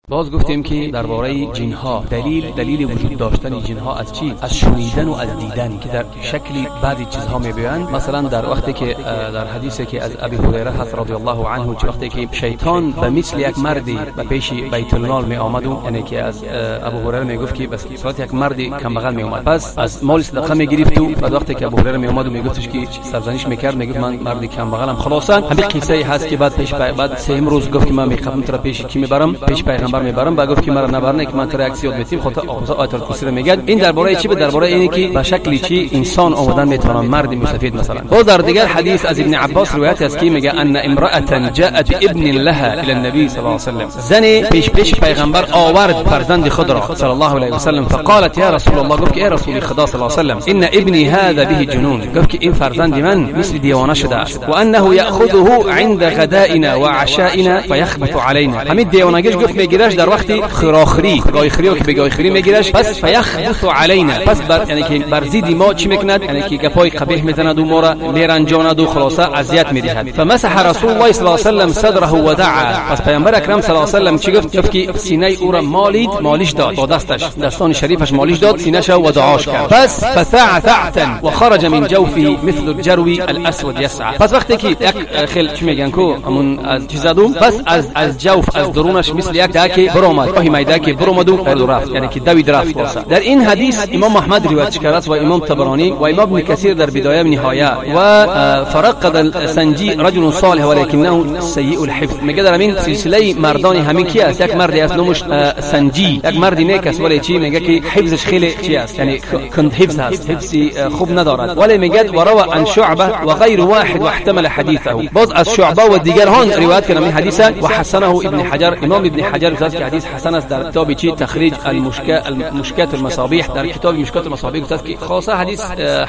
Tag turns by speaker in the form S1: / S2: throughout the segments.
S1: باز گفتیم که درباره جنها دلیل وجود داشتن جنها از چی؟ از شنیدن و از دیدن که در شکلی بعضی چیزها میبینند. مثلا در وقتی که در حدیثی که از ابی هریره هست رضی الله عنه، چه وقتی که شیطان به مثل یک مردی به پیش بیت المال می آمد، یعنی که از ابو هریره میگفت که بس صورت یک مردی کم بغل می اومد، پس از مال صدقه میگرفت و بعد وقتی که ابو هریره می اومد و میگفتش که سرزنش میکرد، میگفت من مردی کم بغلم. خلاصا همین قصه هست که بعد سه روز گفت که من میخوام تو را پیش کی میبرم، پیش پیغمبر میبرم، بعد گفت که مرا نبرنه که من تو را عکس یاد میتیم. خاطر آیت الکرسی میگه این درباره چی؟ درباره اینه که به شکلی چی انسان آمدن میتونه، مرد مسفید مثلا. و در دیگر حدیث از ابن عباس روایت است که میگه ان امراه جاءت ابن لها الى النبي صلی الله علیه وسلم، زنی پیش پیغمبر آورد فرزند خود را صلی الله علیه وسلم، فقالت یا رسول الله، گفت ای رسول خدا صلی الله علیه وسلم، ان ابنی هذا به جنون، گفت که این فرزند من مثل دیوانه شده است، و انه یاخذه عند غدائنا و عشائنا فيخبط علينا، همین دیوانگیش گفت میگیرش در وقت خراخری، گایخری که بگایخری میگیرش، پس فيخبط علينا، پس یعنی که بر ضد ما چی میکند، یعنی که گپای قبیح میزند و ما را میرنجاند و خلاصه اذیت میدهد. فمسح رسول الله صلی الله علیه وسلم صدره و دعا، پس پیامبر اکرم صلی الله علیه وسلم چی گفت که سینه او را مالش داد با دستان شریفش مالش داد، سینه‌ش و دعاش کرد. پس فثعثعتا وخرج من جوفه مثل الجرو الاسود يسعى، پس وقتی که یک خل چی میگن کو همون از چیزادو، پس از جوف از درونش مثل یک داکی برآمد، راهی میداکی برآمد و رفت، یعنی که دوید رفت. در این حدیث امام احمد روایت کرده و امام طبرانی و امام ابن کثیر در بدایه و نهایه و فرقد السنجی رجل صالح ولكنه سیء الحفظ، میگه در این سلسله مردان همین کی است؟ یک مردی است نامش سنجی، یک مردی نیک است ولی چی میگه که حفظش خیلی چی است، یعنی کند حفظ است، حفظی خوب ندارد. ولی میگه وروا عن شعبه و غیر واحد واحتمل حدیثه، باز از شعبه و دیگران روایت کردن این حدیث و حسنه ابن حجر، امام ابن حجر گفت که حدیث حسن است در کتاب چی تخریج المشکات المصابیح، در کتاب مشکات المصابیح گفت که خاصه حدیث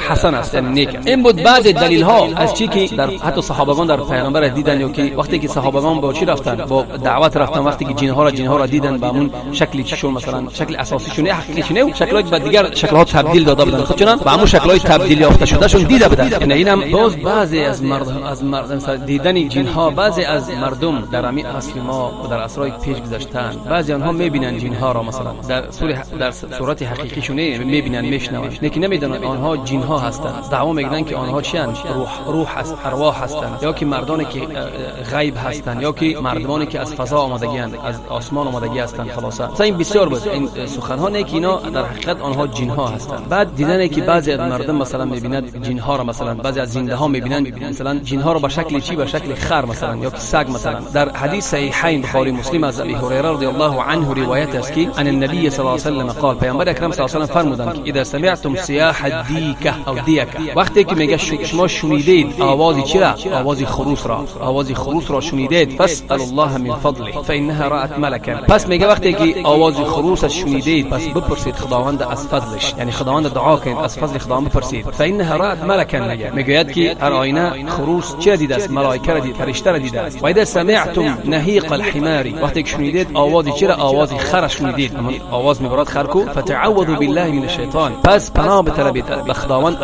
S1: حسن است، یعنی نیک. این بود بعض دلیل ها از چی که در حتی صحابگان در پیغمبر دیدن، یا که وقتی که صحابگان با چی رفتن، با دعوت رفتن، وقتی که جنها را دیدن به همون شکلی چشون، مثلا شکل اساسیشون حقیقیشونه و شکل‌های بعد دیگر شکل‌ها تبدیل داده بودن، خودشون به همون شکل‌های تبدیل یافته شدهشون دیده بودن. یعنی اینم باز بعضی از مردم دیدن جنها، بعضی از مردم در همین اصل ما و در عصرهای پیش گذشتن، بعضی آنها میبینن جنها را مثلا در صورت حقیقیشونه میبینن، میشنون، لیکن نمیدونن آنها جنها هستند. دعوا میکنن که آنها چیان؟ روح هست، ارواح هستند، یا که مردانی که غیب هستند، یا که مردمانی که از فضا آمدگی اند، از آسمان آمدگی هستند. خلاصه مثلا این بسیار بود این سخنها نه که اینا در حقیقت آنها جنها هستند. بعد دیدن که بعضی از مردم مثلا میبینند جنها را، مثلا بعضی از زنده ها میبینند مثلا جنها را به شکل چی؟ به شکل خر مثلا، یا که سگ مثلا. در حدیث صحیحین بخاری مسلم از ابی هریره رضی الله عنه روایت است که ان النبي صلی الله علیه و سلم قال، پیامبر اکرم صلی الله علیه و سلم فرمودند که اذا سمعتم صياح الديكه او دیکه، وقتی که میگه شما شنیدید آوازی چی را؟ آوازی خروس را شنیدید، فاسال الله من فضله فانها رأت ملکا، پس میگه وقتی که آواز خروس شنیدید پس بپرسید خداوند از فضلش، یعنی خداوند دعا کنید از فضل خداوند بپرسید. فانها رأت ملکا، میگوید که هر آینه خروس چه دیده است؟ ملائکه را دیده، فرشته را دیده است. و اذا سمعتم نهیق الحمار، وقتی که شنیدید آوازی چی را؟ آواز خر شنیدید، همون آواز میبرد خرکو، فتعوذوا بالله من الشیطان، پس پناه بطلبید به خداوند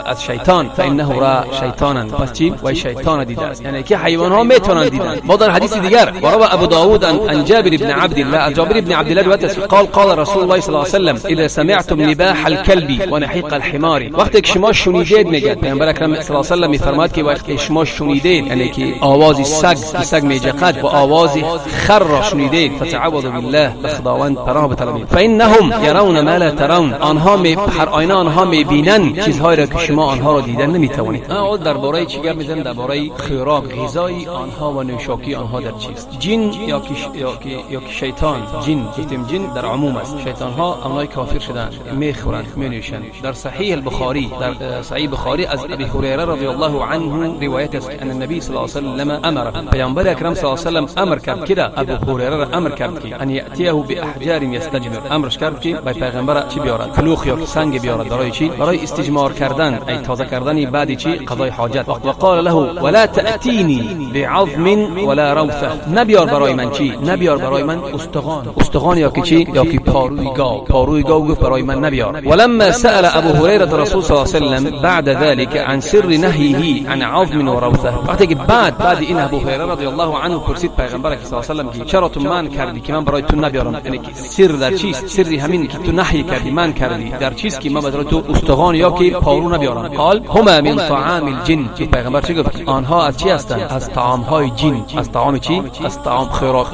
S1: از شیطان، فانه را شیطانا، پس چی؟ و شیطان دیده است، یعنی که حیوان ها میتونن دیدن. ما در حدیث دیگر وروا ابو داود عن جابر بن عبد الله، جابر بن عبد الله روایت قال رسول الله صلی الله علیه و سلم اذا سمعتم نباح الكلب و نحیق الحمار، وقتی که شما شنیدید، میگه پیامبر اکرم صلی الله علیه و سلم میفرماد که وقتی شما شنیدید، یعنی که آواز سگ میجقد و آواز خر را شنیدید، فتعوذوا بالله، خداوند پناه بطلبید. فانهم يرون ما لا ترون، آنها هر آینه آنها میبینن چیزهایی را که شما آنها را دیدن نمیتوانید. درباره چی گپ میزنم؟ درباره خوراک، غذای آنها و نوشاکی آنها در چیست؟ جن یا که شیطان. جن گفتیم جن در عموم است، شیطان ها اونای کافر شدن میخورند مینوشند. در صحیح البخاری، در صحیح بخاری از ابی هریره رضی الله عنه روایت است ان النبي صلی الله علیه و سلم امر، پیامبر اکرم صلی الله علیه و سلم امر کرد که ابو هریره را امر کرد که ان یاتیه باحجار یستجمر، امرش کرد که به پیغمبر چی بیارد؟ کلوخ یا سنگ بیارد، برای چی؟ برای استجمار کردن، ای تازه کردن بعد چی؟ قضای حاجت. و قال له ولا تاتینی بعظم ولا روثه، نبیار برای من چی؟ نبیار برای من استخوان یا که چی؟ یا که پاروی گاو گفت برای من نبیار. ولما سأل ابو هریره رسول صلی الله علیه و سلم بعد ذلك عن سر نهیه عن عظم و روثه، وقتی که بعد این ابو هریره رضی الله عنه پرسید پیغمبر صلی الله علیه و سلم که چرا تو من کردی که من برای تو نبیارم. یعنی که سر در چیست؟ سری همین که تو نهی کردی، من کردی در چیست که من برای تو استخوان یا که پارو نبیارم. قال هما من طعام الجن. پیغمبر چی گفت؟ آنها از چی هستند؟ از طعام های جن. از طعام چی؟ از طعام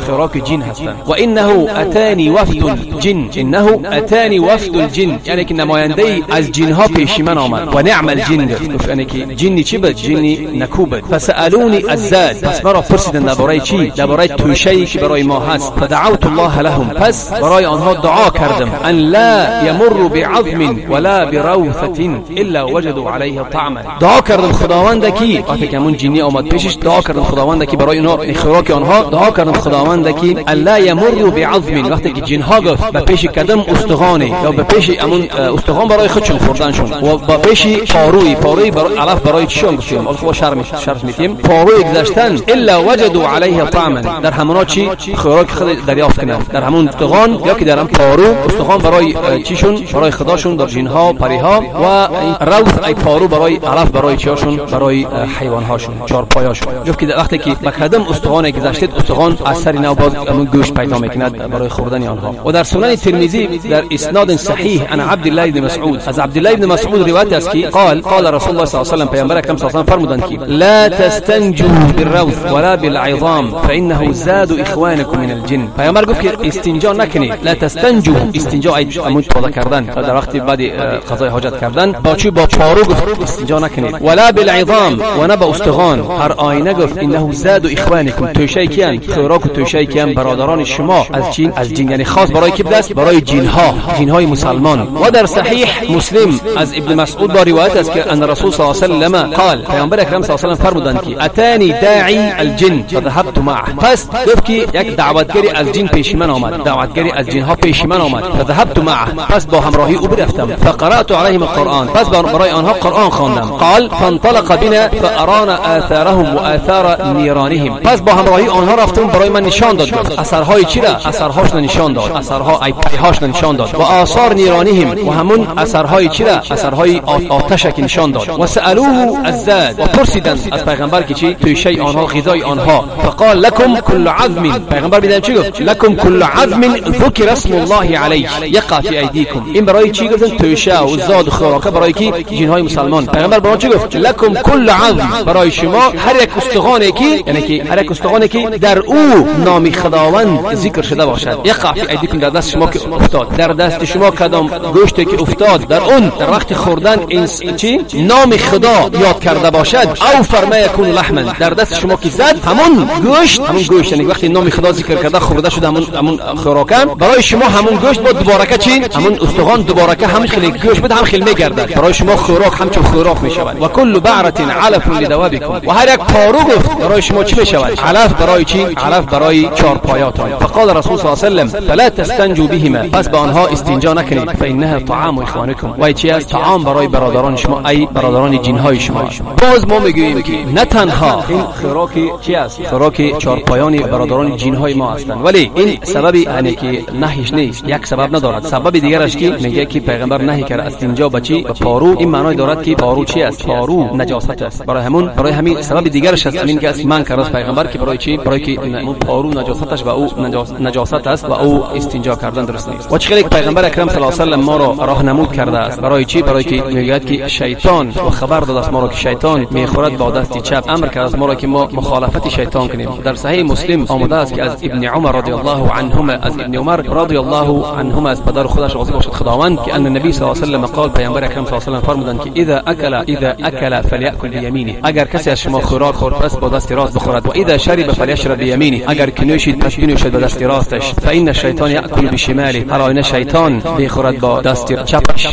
S1: خوراک جن هستند. و انه اتانی وفد الجن. انه اتانی وفد الجن، یعنی که نماینده از جن ها پیش من آمد. و نعم الجن، گفت یعنی که جنی چی بود؟ جنی نکوبت. فسالونی الزاد، پس مرا پرسیدند درباره چی؟ درباره توشه‌ای که برای ما هست. فدعوت الله لهم، پس برای آنها دعا کردم ان لا یمر بعظم ولا بروثه الا وجدوا علیه طعما. دعا کردم خداوند کی وقتی که اون جنی اومد پیشش، دعا کردم خداوند کی برای اونها خوراک آنها، دعا کردم خداوند کی الا یمر بعظم، وقتی که جن ها گفت به پیش کدم استخوانی یا به پیش امون استخوان برای خودشون خوردنشون و به پیش پاروی برای علف برای چشم گفتیم البته شرط میتیم پاروی گذاشتن الا وجدوا علیه طعما، در همونا چی خوراک خود دریافت کنن در همون استخوان یا که در هم پارو استخوان برای چیشون برای خداشون در جن ها پری ها و روث ای پارو برای علف برای چیاشون برای حیوان هاشون چهار پایاشون. گفت که وقتی که به کدم استخوان گذاشتید استخوان اثر نو باز همون گوشت پیدا میکند برای خوردن آنها. و در سنن ترمذی در اسناد صحیح عن عبد الله بن مسعود، از عبد الله بن مسعود روایت است که قال رسول الله صلی الله علیه و پیامبر اکرم صلی الله علیه و فرمودند که لا تستنجوا بالروث ولا بالعظام فانه زاد اخوانكم من الجن. پیامبر گفت که استنجا نکنید. لا تستنجوا، استنجا ای همون توضیح کردن در وقت بعد قضای حاجت کردن با چی؟ با پارو گفت استنجا نکنید. ولا بالعظام، و نه با استخوان. هر آینه گفت انه زاد اخوانكم، توشی کیان خوراک و توشی کیان برادران شما از چین از جن، یعنی خاص برای کی است؟ برای جن های مسلمان. و در صحیح مسلم از ابن مسعود با روایت است که ان رسول صلی الله علیه و قال پیامبر اکرم صلی الله علیه و فرمودند که اتانی داعی الجن فذهبت معه، پس گفت که یک دعوتگری از جن پیش من آمد، دعوتگری از جن ها پیش من آمد. فذهبت معه، پس با همراهی او برفتم. فقرات علیهم القرآن، پس برای آنها قرآن خواندم. قال فانطلق بنا فارانا آثارهم و آثار نیرانهم، پس با همراهی آنها رفتم برای من نشان داد اثرهای چی را؟ اثرهاش نشان داد، اثرها ای پریهاش نشان داد. و آثار نیرانهم، و همون اثرهای چی را؟ اثرهای آتش که نشان داد. و سالوه الزاد، و پرسیدند از پیغمبر که چی؟ توشی آنها غذای آنها. فقال لكم كل عظم، پیغمبر بیدن چی گفت؟ لكم كل عظم ذكر اسم الله علیه یقع فی ایدیکم. این برای چی گفتن؟ توشه و زاد خوراک برای کی؟ جنهای مسلمان. پیغمبر برای چی گفت؟ لكم كل عظم، برای شما هر یک استخوانی که یعنی که هر یک استخوانی که در او نام خداوند ذکر شده باشد. یقع فی ایدیکم، در دست شما که افتاد، در دست شما کدام گوشتی که افتاد در اون در وقت خوردن این چی نام خدا یاد کرده باشد، او فرما یکون لحما، در دست شما که زد همون گوشت یعنی وقتی نام خدا ذکر کرده خورده شده همون خوراکم، برای شما همون گوشت با دوباره چی همون استخوان دوباره هم خیلی گوشت بود هم خیلی میگردد، برای شما خوراک همچون خوراک میشود. و کل بعره علف لدوابکم، و هر یک پارو گفت برای شما چی میشود؟ علف برای چی؟ علف برای چهار پایاتان. فقال رسول صلی الله علیه و سلم فلا تستنجوا بهما، پس با آنها استنجا نکنید. فانها طعام اخوانکم، و چی است؟ طعام برای برادران شما، ای برادران جنهای شما. باز ما میگوییم که نه تنها این خوراکی چی است؟ خوراک چهار پایان برادران جنهای ما هستند، ولی این سببی یعنی که نهیش نیست، یک سبب ندارد. سبب دیگرش که میگه که پیغمبر نهی کرده استنجا با چی؟ با پارو. این معنی دارد که پارو چی است؟ پارو نجاست است. برای همین سبب دیگرش است این که از من کرده پیغمبر که برای چی؟ برای که اون پارو نجاستش و او نجاست است و او استنجا کردن درست نیست. و چقدر پیغمبر اکرم صلی الله علیه و سلم ما را راهنمود کرده است. برای چی؟ برای که میگه که شیطان و خبر داده است ما را که شیطان میخورد با دست چپ، امر کرده است ما را که ما مخالفت شیطان کنیم. در صحیح مسلم آمده است که از ابن عمر رضی الله عنهما، از ابن عمر رضی الله عنهما از پدر خودش راضی باشد خداوند، که ان النبی صلی الله علیه و سلم قال، پیامبر اکرم صلی الله علیه و سلم فرمودند که اذا اکل فلیأکل بیمینه، اگر کسی از شما خوراک خورد پس با دست راست بخورد. و اذا شرب فلیشرب بیمینه، اگر کنوشید پس بنوشد با دست راستش. فان الشیطان یأکل بشماله، هر آینه شیطان بخورد با دست چپش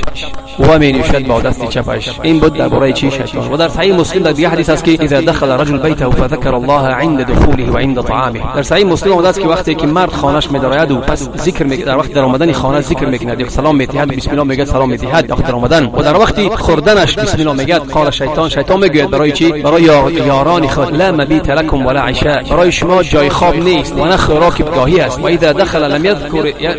S1: و مینوشد با دست چپش. این بود درباره چی؟ شیطان. و در صحیح مسلم در دیگه حدیث است که اذا دخل رجل بیته فذكر الله عند دخوله و عند طعامه. در صحیح مسلم آمده است که وقتی که مرد خانه‌اش می‌دارد و پس ذکر می‌کند، در وقت در آمدن خانه ذکر می‌کند، یک سلام می‌دهد، بسم الله میگه، سلام می‌دهد وقت در آمدن، و در وقتی خوردنش بسم الله میگه. قال شیطان میگه برای چی؟ برای یاران خود لا مبیت لكم ولا عشاء، برای شما جای خواب نیست و نه خوراک گاهی است. و اذا دخل لم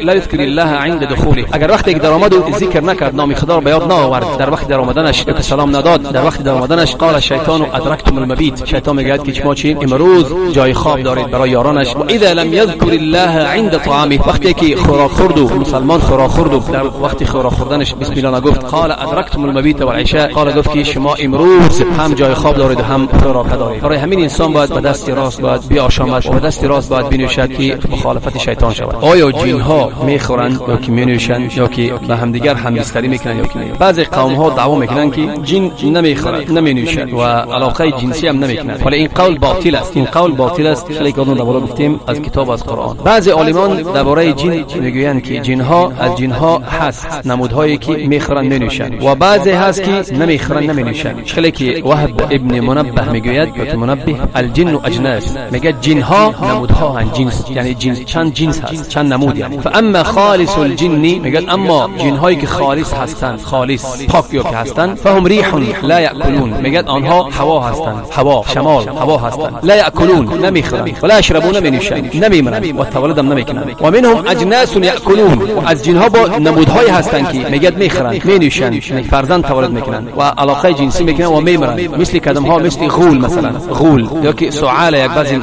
S1: يذكر الله عند دخوله، اگر وقتی که در آمد و ذکر نکرد، نام خدا را به یاد نآورد، در وقت در آمدنش یک سلام نداد، در وقت در آمدنش قال الشیطان ادرکتم المبیت، شیطان میگه که شما چی امروز جای خواب دارید برای یارانش. و اذا لم لم يذكر الله عند طعامه، وقتی که خوراک خورد و مسلمان خوراک خورد و در وقت خوراک خوردنش بسم الله نگفت، قال ادرکتم المبیت والعشاء، قال گفت که شما امروز هم جای خواب دارید و هم خوراک دارید. برای همین انسان باید به دست راست باید بیاشامد و به دست راست باید بنوشد که مخالفت شیطان شود. آیا جن ها میخورند یا که مینوشند یا که به همدیگر همبستری میکنند یا که نه؟ بعضی قوم ها دعوا میکنند که جن نمیخورد نمینوشد و علاقه جنسی هم نمیکنند، ولی این قول باطل است. این قول باطل است. خیلی کارون درباره گفتیم از کتاب از قرآن. بعضی عالمان درباره جن میگویند که جن ها از جن ها هست نمودهایی که میخورند مینوشند و بعضی هست که نمیخورند نمینوشند. خیلی که وهب ابن منبه میگوید که منبه الجن اجناس، میگه جن ها نمودها هستند، جنس یعنی جنس چند جنس هست، چند نمود یعنی. فاما خالص الجن، میگه اما جن هایی که خالص هستند، خالص پاک که هستند، فهم ریح لا یاکلون، میگه آنها هوا هستند، هوا شمال هوا هستند، لا یاکلون نمیخورند، ولا یشربون نمینوشند، نمیمرند و تولدم نمیکنند. و منهم اجناس یاکلون، و از جن ها با نمودهای هستند که میگه میخورند مینوشند، یعنی فرزند تولد میکنند و علاقه جنسی میکنند و میمرند، مثل کدم ها، مثل غول مثلا، غول یا که سعال، یک بعضی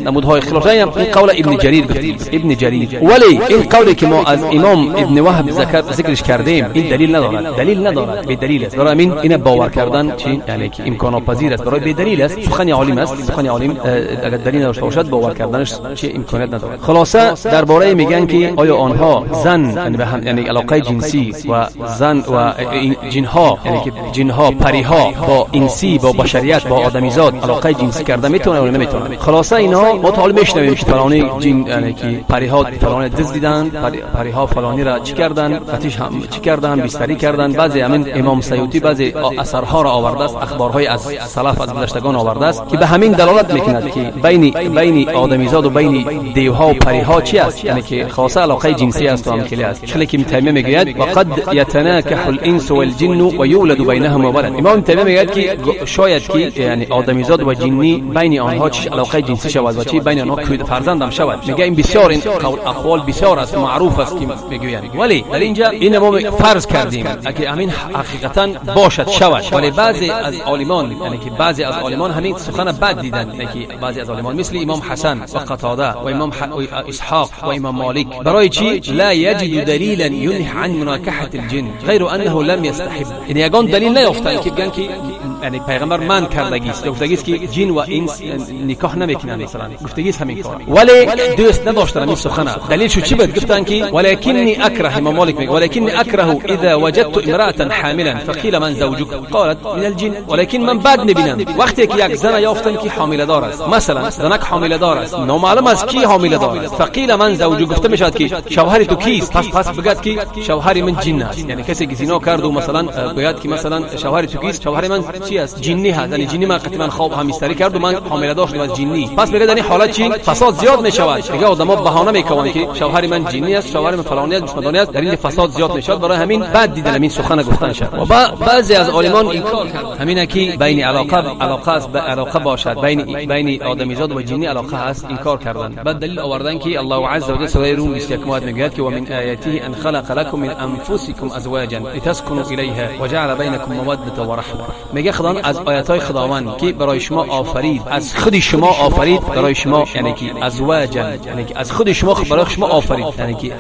S1: نمودهای خلاف. این قول ابن جریر گفتیم، ابن جریر. ولی این قولی که ما از امام ابن وهب ذکرش کردیم این دلیل ندارد، دلیل ندارد، به دلیل است. برای همین این باور کردن چی یعنی که امکان پذیر است، برای به دلیل است. سخن عالم است، سخن عالم اگر دلیل نداشته باشد باور کردنش چه امکانیت ندارد. خلاصه درباره میگن که آیا آنها زن یعنی علاقه جنسی و زن و جن ها، یعنی که جن ها پری ها با انسی با بشریت با آدمیزاد علاقه جنسی کرده میتونه یا نمیتونه؟ خلاصه اینا ما تعال میشنویم که فلانی جن یعنی که پری ها فلانی دز دیدن، پری ها فلانی را چی کردن، فتیش هم چی کردن، بستری کردن. بعضی همین امام سیوطی بعضی اثرها را آورده است، اخبارهای از سلف از گذشتگان آورده است که به همین دلالت میکند که بین آدمیزاد و بین دیوها و پری ها چی است، یعنی که خاصه علاقه جنسی است و همکلی است. چون که تیمیه میگوید وقد یتناکح الانس والجن ويولد بينهما ولد. امام تیمیه میگوید که شاید که یعنی آدمیزاد و جنی بین آنها چه علاقه جنسی شود و چه بین آنها فرزند هم شود. میگه این بسیار این قول اقوال بسیار است معروف است که میگویند، ولی در اینجا این ما فرض کردیم اگه همین حقیقتا باشد شود. ولی بعضی از عالمان یعنی که بعضی از عالمان همین سخن بد دیدند، یعنی که بعضی از عالمان مثل امام حسن و قتاده و امام اسحاق و امام مالک برای چی لا یجد دلیلا ینهی عن مناکحه الجن غیر انه لم یستحب، یعنی یگان دلیل نیافتند که بگن که یعنی پیغمبر من کردگیست، گفتگیست که جن و انس نکاح نمیکنند مثلا، گفتگیست همین کار. ولی دوست نداشتن این سخن. دلیل شو چی بود؟ گفتن که ولکنی اکره، امام مالک میگه ولکنی اکره اذا وجدت امراه حاملا فقيل من زوجك قالت من الجن، ولكن من بعد نبینم وقتی که یک زن یافتن که حامله دار است، مثلا زنک حامله دار است، نامعلوم است کی حامله دار است، فقيل من زوجك گفته میشد که شوهر تو کیست؟ پس بگد که شوهر من جن است، یعنی کسی که زنا کرد و مثلا بگد که مثلا شوهر تو کیست؟ شوهر من چی است؟ جنی است، یعنی جنی من قطعا خواب هم استری کرد و من حامله داشتم از جنی. پس میگه در این حالت چی فساد زیاد میشود. میگه آدما بهانه میکنن که شوهر من جنی است، شوهر من فلانی است، فلانی است، در این فساد زیاد میشود. برای همین بعد دیدن همین سخن گفتن شد. و بعضی از عالمان این کار کردن، همینه که بین علاقه باشد، بین آدمیزاد و جنی علاقه هست، این کار کردن. بعد دلیل آوردن که الله عز و جل سوره روم 21 میگه که و من آیاته ان خلق لكم من انفسكم ازواجا لتسكنوا الیها وجعل بینکم موده و رحمه. میگه خدا از آیاتهای خداوند که برای شما آفرید، از خود شما آفرید برای شما، یعنی که ازواجا یعنی که از خود شما برای شما آفرید، یعنی که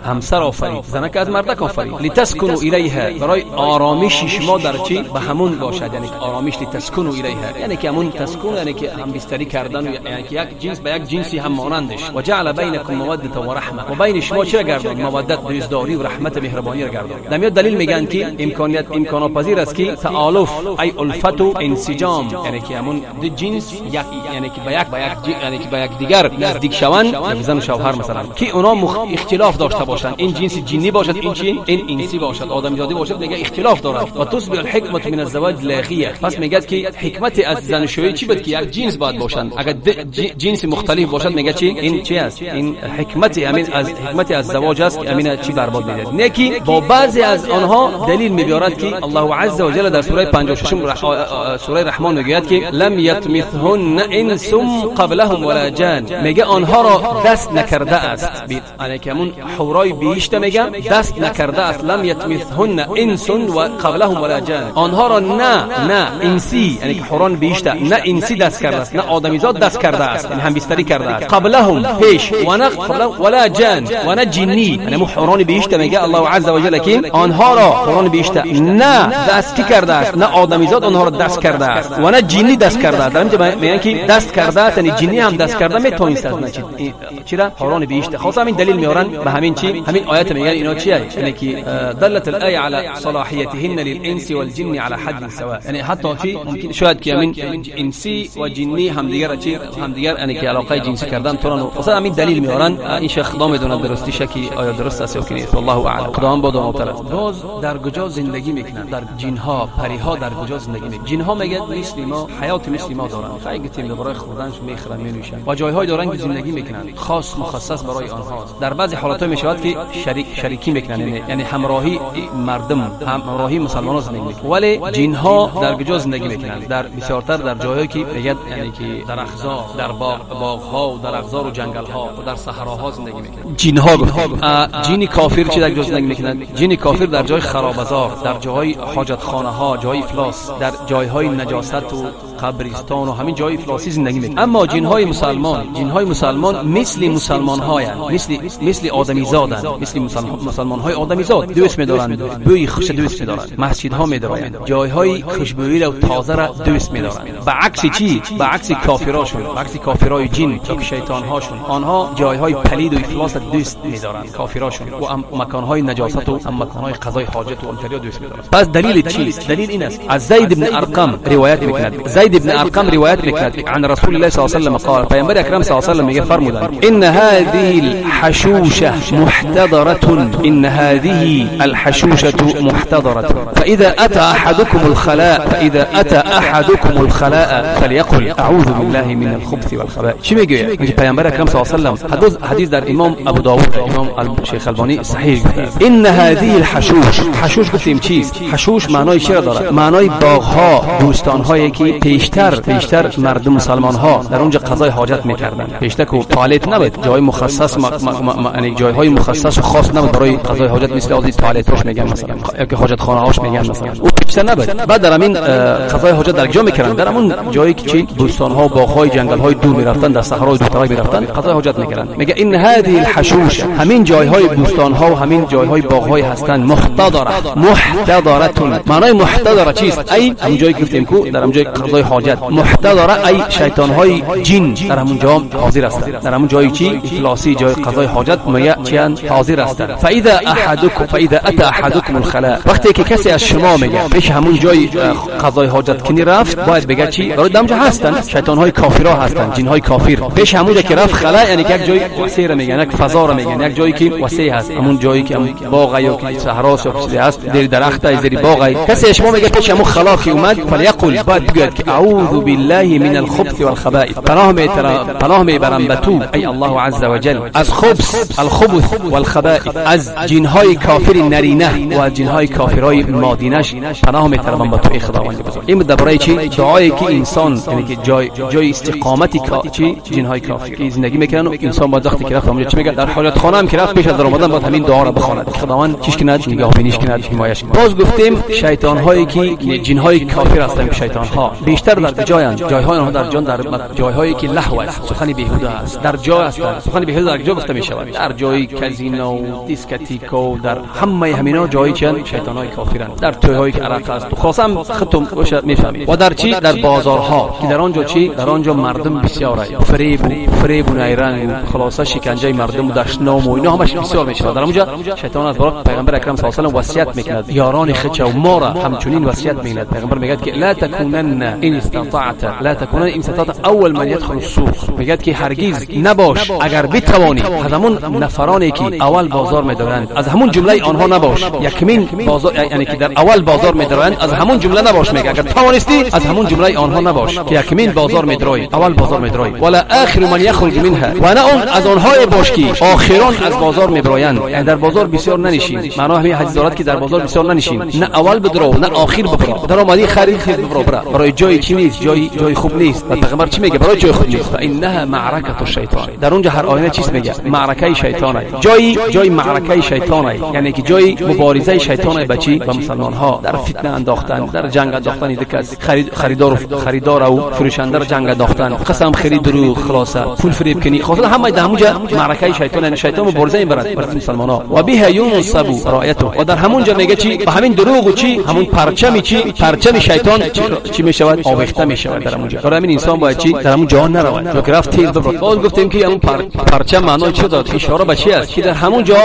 S1: همسر آفرید، زنک از مردک آفرید. لتسكنوا الیها برای آرامش شما در چی به همون باشد، یعنی که آرامش لتسكنوا الیها یعنی که همون تسکون یعنی که هم بستری کردن، یعنی که یک جنس به یک جنسی هم مانندش. و جعل بینکم موده و رحمه، و بین شما چه گردان؟ مودت، دوستداری و رحمت مهربانی را گردان. دمیاد دلیل میگن که امکان پذیر است که تآلف ای الفت و انسجام، یعنی که همون دو جنس یعنی که به یک دیگر نزدیک شوند، یک زن و شوهر مثلا، که اونا اختلاف داشته باشند، این جنس جنی باشد، این انسی باشد، آدمیزادی باشد، میگه اختلاف دارد. و تصبح الحکمت من الزواج لاغیه. پس میگه که حکمت از زناشویی چی بود؟ که یک جنس باید باشند. اگر جنس مختلف باشد میگه چی؟ این چی است؟ این حکمت حکمت از زواج است که امین چی برباد میده. نه که با بعضی از آنها دلیل میبرد که الله عز و جل در سوره 56 سوره رحمان میگه که لم یطمثهن انس قبلهم ولا جان، میگه آنها را دست نکرده است، یعنی که همون حورای بهشت میگه دست نکرده است. لم یطمثهن انس و قبلهم ولا جان، آنها را نه انسی، یعنی که حوران بهشت نه انسی دست کرده است، نه آدمیزاد دست کرده است، یعنی هم بستری کرده است. قبلهم پیش و نه ولا جان و نه جنی، یعنی حوران بهشت میگه الله عز و جل که آنها را حوران بهشت نه دست کی کرده است، نه آدمیزاد آنها را دست کرده است و نه جنی دست کرده است. در اینجا میگن که دست کرده است، یعنی جنی هم دست کرده میتونست نه چرا حوران بهشت. خاص همین دلیل میارن به همین چی، همین آیات میگن اینا چیه، یعنی که دلت الآیه على صلاحیتهن للانس والجن على حد سواء، یعنی حتی چی ممکن شاید که همین انسی و جنی همدیگر چی همدیگر یعنی که علاقه جنسی کردن تونن. خاص همین دلیل میارن. این شیخ خدا میدونه درستی شکی آیا درست است یا نیست، والله اعلم. خدا هم بدونه تعالی. باز در کجا زندگی میکنن؟ در جنها پریها در کجا زندگی میکنن؟ جنها میگن مثل ما حیات مثل ما دارن، خیلی تیم برای خوردنش میخرن مینوشن و جایهای دارن که زندگی میکنن خاص مخصص برای آنهاست. در بعضی حالات میشود که شریکی میکنن، یعنی همراهی مردم، همراهی مسلمانان زندگی میکنن. ولی جنها در کجا زندگی میکنن؟ در بسیارتر در جاهایی که میگن یعنی که در اخزار، در باغ‌ها و در اخزار و جنگل‌ها و در صحراها زندگی میکنن. جنها جن کافر چه در کجا زندگی میکنن؟ جن کافر در جای خرابزار، در جاهای حاجتخانه‌ها، جای افلاس، در جایهای نجاست و قبرستان و همین جای افلاسی زندگی میکنن. اما جنهای مسلمان مثل مسلمان‌ها، مثل آدمیزادن، مثل مسلمان‌های آدمیزاد دوست می‌دارن، بوی خوش دوست می‌دارن، مسجدها می‌دارن، جایهای خوشبوئی و تازه را دوست می‌دارن. برعکس چی؟ برعکس کافراشون، برعکس کافرای جن که شیطان‌هاشون، آنها جایهای پلید و افلاس دوست می‌دارن کافراشون و مکان‌های نجاست و مکان‌های قضای حاجت و انتریا دوست می‌دارن. پس دلیل چیست؟ دلیل این است از زید بن ارقم روایت می‌کند. زید بن ارقم روایت می‌کند عن رسول الله صلی الله علیه و سلم قال، پیامبر اکرم صلی الله علیه و سلم میگه فرمودند ان هذه الحشوشه محتضره، ان هذه الحشوشه محتضره فاذا اتى احدكم الخلاء فليقل اعوذ بالله من الخبث والخبائث. چی میگه؟ میگه پیامبر اکرم صلی الله علیه و سلم حدیث در امام ابو داود، امام شیخ البانی صحیح گفته ان هذه الحشوش. حشوش گفتیم چیست؟ حشوش معنای چی را دارد؟ معنای باغ‌ها، بوستان‌هایی که پیشتر مردم مسلمان‌ها در اونجا قضای حاجت می‌کردن. پیشتر که توالت نبود، جای مخصص یعنی جای‌های مخصص و خاص نبود برای قضای حاجت، مثل از توالت‌هاش میگن مثلا که حاجت خانه‌هاش میگن مثلا، او پیشتر نبود. بعد در همین قضای حاجت در کجا می‌کردن؟ در همون جایی که چی بوستان‌ها، باغ‌های، جنگل‌های دور می‌رفتن، در صحرای دورتر می‌رفتن قضای حاجت می‌کردن. میگه ان هذه الحشوش، همین جای‌های بوستان‌ها و همین جای‌های باغ‌های هستند محتضره. معنای محتضره چیست؟ ای همون جایی گفتیم که در همون جای قضای حاجت. محتضره ای شیطان‌های جن در همون جا حاضر هستند، در همون جایی چی افلاسی، جای قضای حاجت میگه چیان حاضر هستند. فاذا اتى احدكم الخلاء، وقتی که کسی از شما میگه پیش همون جای قضای حاجت کنی رفت، باید بگه چی؟ برای همونجا هستن شیطان‌های کافرها هستن، جن‌های کافر. پیش همونجا که رفت خلا، یعنی یک جای وسیع را میگن، یک فضا را میگن، یک جایی که وسیع هست، همون جایی که باغ یا صحراست یا چیزی هست، در درخت است، در باغ. کسی شما میگه پیش همون خلا که اومد، فلیقل، باید بگه که اعوذ بالله من الخبث والخبائث، پناه میبرم به تو ای الله عز و جل از الخبث والخبائث، از جن‌های کافر نرینه و جن‌های کافرای مادینش پناه میبرم به تو ای خداوند بزرگ. این درباره چی؟ دعایی که انسان، یعنی که جای استقامتی چی جن‌های کافر که زندگی میکنن و انسان با وقتی که رفت اونجا چی میگه؟ در حاجت خانه هم که رفت پیش از رمضان باید همین دعا را بخواند، خداوند چیش کند، نگاه بینیش کند، حمایتش کند. باز گفتیم شیطان هایی که جن‌های کافر هستند، شیطان ها بیشتر در جایهای آنها در جان، در جایهایی که لهو است، سخن بیهوده است، در جا هستند. سخن بیهوده در جا گفته می شود، در جای کازینو، دیسکوتیکو، در همه همینا جایی چند شیطان های کافرند، در توی‌هایی که عرق است، خاصم ختم باشد میفهمید. و در چی؟ در بازارها که در آنجا چی؟ در آنجا مردم بسیاره، فریب و نیرنگ، خلاصه شکنجه مردم و دشنام و اینا همش بسیار میشه. در اونجا شیطان از برای پیغمبر اکرم صلی الله علیه و آله وصیت میکند، یاران خچ و ما را همچنین وصیت میکند. پیغمبر میگه که لا تکونن این استطاعت لا تكون این استطاعت اول من يدخل السوق، میگه که هرگز نباش اگر بتوانی از همون نفرانی که اول بازار میدارند از همون جمله آنها نباش. یکمین بازار یعنی که در اول بازار میدارند از همون جمله نباش، میگه اگر توانستی از همون جمله آنها نباش که یکمین بازار میداری، اول بازار میداری. ولا آخر من يخرج منها، و نه اون از آنهای باش که آخران از بازار میبرایند. یعنی در بازار بسیار ننشین، معنا همین حدیث دارد که در بازار بسیار ننشین، نه اول بدرو نه آخر ببرو، در اومدی خرید ببرو، برای جای چی نیست، جای خوب نیست. و پیغمبر چی میگه؟ برای جای خوب نیست. فانها معرکه الشیطان، در اونجا هر آینه چیز میگه؟ معرکه شیطانه، جای معرکه شیطانه، یعنی که جای مبارزه شیطانه بچی و مسلمان ها، در فتنه انداختن، در جنگ انداختن، دکس خریدار و فروشنده در جنگ انداختن، قسم خرید رو خلاصه پول فریب کنی، خلاصه همه در همونجا معرکه شیطان، یعنی شیطان مبارزه میبرد برای مسلمان ها. و به ينصب رایته، و در همونجا میگه چی؟ با همین دروغ و چی همون پرچم شیطان چی میشود؟ آویخته میشود در همونجا. برای همین انسان باید چی در همون جهان نرود، چون که رفت تیز ببرد. باز گفتیم که همون پرچم معنای چی داد؟ اشاره به چی است؟ که در همون جا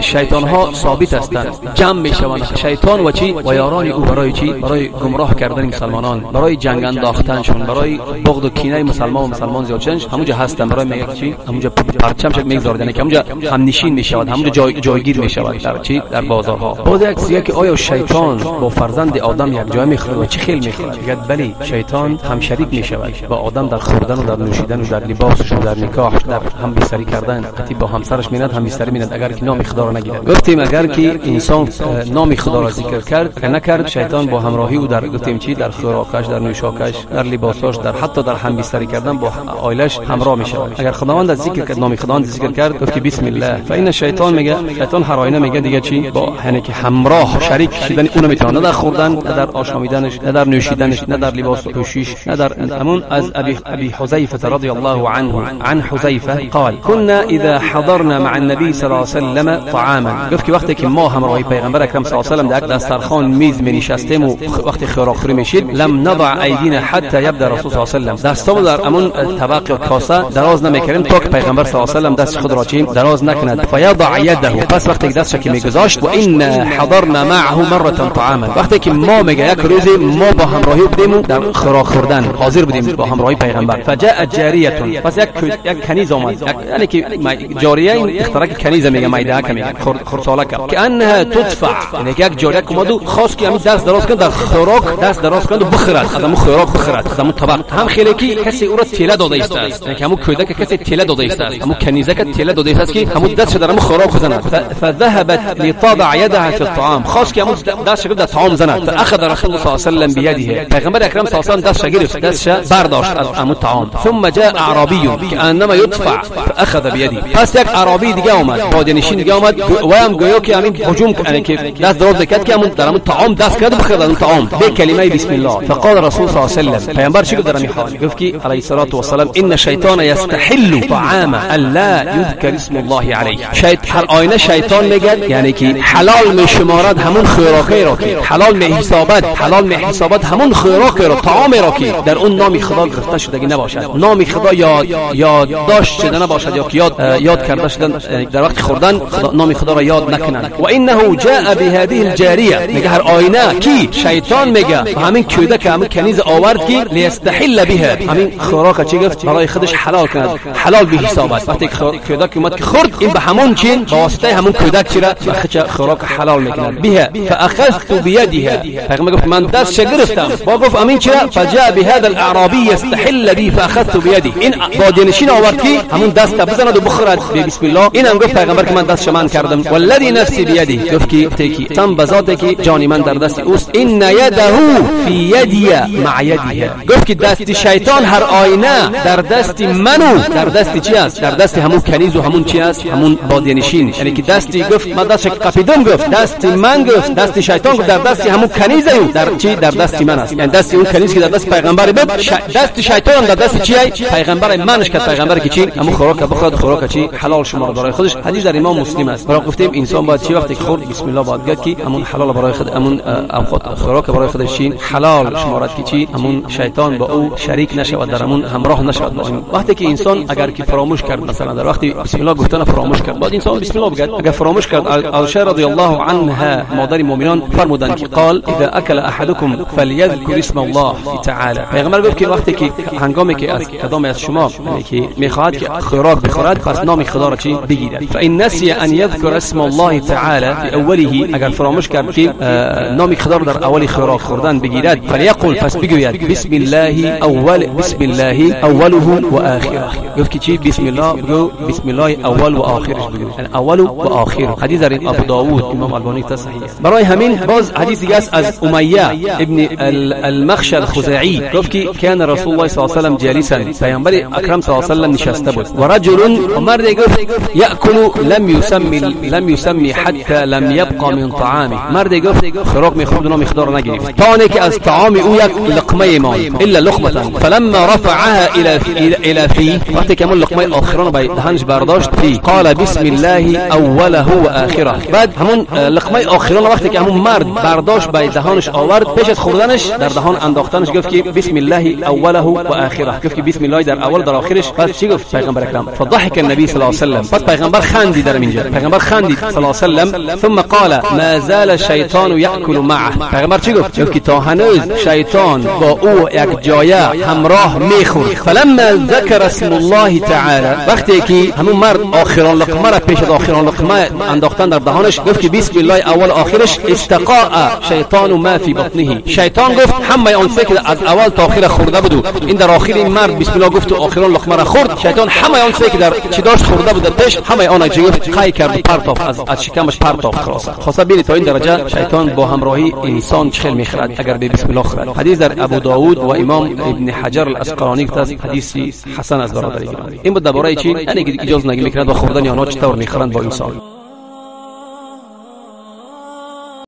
S1: شیطان ها ثابت هستند، جمع میشوند شیطان و چی و یاران او برای چی؟ برای گمراه کردن مسلمانان، برای جنگ انداختنشون، برای بغض و کینه مسلمان زیاد شدنش همونجا هستن. برای میگه چی؟ همونجا پرچم شک میگذارد، یعنی که همونجا هم نشین میشود، همونجا جایگیر میشود در چی؟ در بازارها. باز یک سیه که آیا شیطان با فرزند آدم یک جای میخوره و چه خیل میخوره؟ میگه بله، شیطان هم شریک میشود با آدم در خوردن و در نوشیدن و در لباسش و در نکاح، در هم بستری کردن. قتی با همسرش میند هم بستری میند اگر که نام خدا را نگیرد. گفتیم اگر که انسان نام خدا را ذکر کرد که نکرد، شیطان با همراهی او در گفتیم چی؟ در خوراکش، در نوشاکش، در لباسش، در حتی در هم بستری کردن با عائلش همراه میشود. اگر خداوند ذکر کرد، نام خداوند ذکر کرد، گفت که بسم الله، فإن شیطان میگه، شیطان هر آینه میگه دیگه چی؟ با یعنی که همراه شریک شدن اون میتونه، نه در خوردن، نه در آشامیدنش، نه در نوشیدنش، نه در لباس پوشیش، نه در همون. از ابي حذیفه رضی الله عنه عن حذیفه قال كنا اذا حضرنا مع النبي صلی الله علیه وسلم طعاما، گفت که وقتی که ما همراه پیغمبر اکرم صلی الله علیه و سلم در دسترخوان میز می نشستیم و وقتی خوراک خوری میشید، لم نضع ایدینا حتی یبدا رسول صلی الله علیه و سلم، دستمون در همون طبق یا کاسه دراز نمیکردیم تا که پیغمبر صلی الله علیه و سلم دست خود را چیم دراز نکند. فیضع یده، پس وقتی دستش که میگذاشت، و ان حضرنا معه مره طعاما، وقتی که ما میگه یک روزی ما با همراهی بودیم در خوراک خوردن حاضر بودیم با همراهی پیغمبر. فجاء جاریه، پس یک کنیز آمد، یعنی که جاریه این اختراق کنیز میگه، مایده که میگه خرساله که انها تدفع، یعنی یک جاریه اومد و خواست که همین دست دراز کنه در خوراک، دست دراز کنه و بخورد، خدمو خوراک بخورد، خدمو طبق. هم خیلی کی کسی او را تیله داده است، یعنی همون کودک کسی تیله داده است، همون کنیزه که تیله داده است که همون دستش در همون خوراک بزند. فذهبت لتضع يدها في الطعام، خواست که همون دستش در طعام زند. فاخذ رسول الله صلی الله علیه و سلم بيده، پیغمبر اکرم صلی الله علیه و سلم دستش گرفت، دستش برداشت از همون طعام. ثم جاء اعرابی كانما يدفع فاخذ بيده، پس یک اعرابی دیگه اومد، بادنشین دیگه اومد و هم گویا که همین هجوم یعنی که دست دراز کرد که همون در همون طعام دست کرد بخورد اون طعام به کلمه بسم الله. فقال رسول صلی الله علیه و سلم، پیامبر چی گفت در این حال؟ گفت که علیه الصلاه و السلام ان الشیطان یستحل طعاما الا یذکر اسم الله علیه، هر آینه شیطان میگه یعنی که حلال میشمارد همون خوراکی را که حلال میحسابد همون خوراکی را، طعام را که در اون نام خدا گرفته شده نباشد، نام خدا یاد داشت شده نباشد، یا که یاد کرده شدن در وقت خوردن نام خدا را یاد نکنند. و انه جاء بهذه الجاریه، میگه هر آینه کی شیطان میگه همین کودک همین کنیز آورد که لیستحل بها، همین خوراک چی گفت برای خودش حلال کند، حلال به حساب است. وقتی کودک اومد که خورد، این به همون چین با واسطه همون کودک چرا خوراک حلال میکند. بها فاخذت بيدها، پیغمبر گفت من دستش گرفتم، با گفت امین چرا؟ فجاء بهذا الاعرابي يستحل بي فاخذت بيدي، این بادنشین آورد که همون دست بزند و بخورد به بسم الله. این هم گفت پیغمبر که من دستش من کردم. والذی نفسی بیدی، گفت که تم بذاته که جانی من در دست اوست. ان یده فی یدی مع یدیه، گفت که دست شیطان هر آینه در دست منو، در دست چی است؟ در دست همون کنیز و همون چی است؟ همون بادنشین، یعنی که دستی گفت من دستش قپیدم، گفت دست من، گفت دست شیطان، گفت در دست همون کنیز او، در چی؟ در دست من است، یعنی دست اون کنیز که در دست پیغمبر بود، دست شیطان در دست چی است؟ پیغمبر منش که پیغمبر که چی؟ همون خوراک بخورد، خوراک چی؟ حلال شمار برای خودش. حدیث در امام مسلم است. برای گفتیم انسان باید چی وقتی خورد بسم الله باید گفت که همون حلال برای خود، همون خوراک برای خودش چی؟ حلال شمارد که چی؟ همون شیطان با او شریک نشود، در همون همراه نشود با این. وقتی که انسان اگر که فراموش کرد، مثلا در وقتی بسم الله گفتن فراموش کرد، بعد انسان بسم الله بگه. اگر فراموش کرد، عایشه رضی الله عنها مادر مؤمنان فرمودند که قال اذا اكل احدكم فليذكر اسم الله تعالی. پیغمبر گفت که وقتی که هنگامی که از کدام از شما که میخواهد که خوراک بخورد پس نام خدا را چی بگیرد. فإن نسي ان يذكر اسم الله تعالی في اوله، اگر فراموش کرد که نام خدا را در اول خوراک خوردن بگیرد، فلیقل پس بگوید بسم الله اوله و آخره. گفت که چی؟ بسم الله بگو، بسم الله اول و آخرش بگو، یعنی اول و آخر. حدیث در ابو داوود امام البانی تصحیح است. برای همین باز حدیث دیگه است از امیه ابن المخشى الخزاعی، گفت که کان رسول الله صلی الله علیه و سلم جالسا، پیامبر اکرم صلی الله علیه و سلم نشسته بود، و رجل مرد گفت یاکل لم یسمی حتی لم یبقى من طعامه، مرد گفت خوراک میخورد و مقدار نگرفت تا آنکه که از طعام او یک لقمه ماند الا لقمه، فلما رفعها الى فی، وقتی که اون لقمه آخران به دهانش برداشت، فی قال بسم الله اوله و آخره. بعد همون لقمه آخران وقتی که همون مرد برداشت به دهانش آورد، پیش از خوردنش در دهان انداختنش گفت که بسم الله اوله و آخره، گفت که بسم الله در اول در آخرش. بعد چی گفت پیغمبر اکرم؟ فضحك النبي صلی الله علیه و سلم، بعد پیغمبر خندید در اینجا، پیغمبر خندید صلی الله علیه و سلم. ثم قال ما زال الشیطان یاکل معه، پیغمبر چی گفت؟ گفت که تا هنوز شیطان با او یک جایه همراه میخورد. فلما ذکر اسم الله تعالی، وقتی که همون مرد آخران لقمه را پیش از آخران لقمه انداختن در دهانش، گفت که بسم الله اول آخرش، استقاء شیطان ما فی بطنه، شیطان گفت همه اون سه که از اول تا آخر خورده بود، این در آخر این مرد بسم الله گفت و آخران لقمه را خورد، شیطان همه اون سه که در چی داشت خورده بود پیش، همه آن چی گفت قای کرد، پرتاف از شکمش پرتاف خلاص ببینید تا این درجه شیطان با همراهی انسان چخل میخورد اگر به بسم الله خورد. حدیث در ابو داوود و امام ابن حجر الاسقلانی گفته حدیث حسن از برادر گرامی. این بود درباره چی؟ یعنی که اجازه نگی میکرد و خوردن یا چطور میخورند با انسان.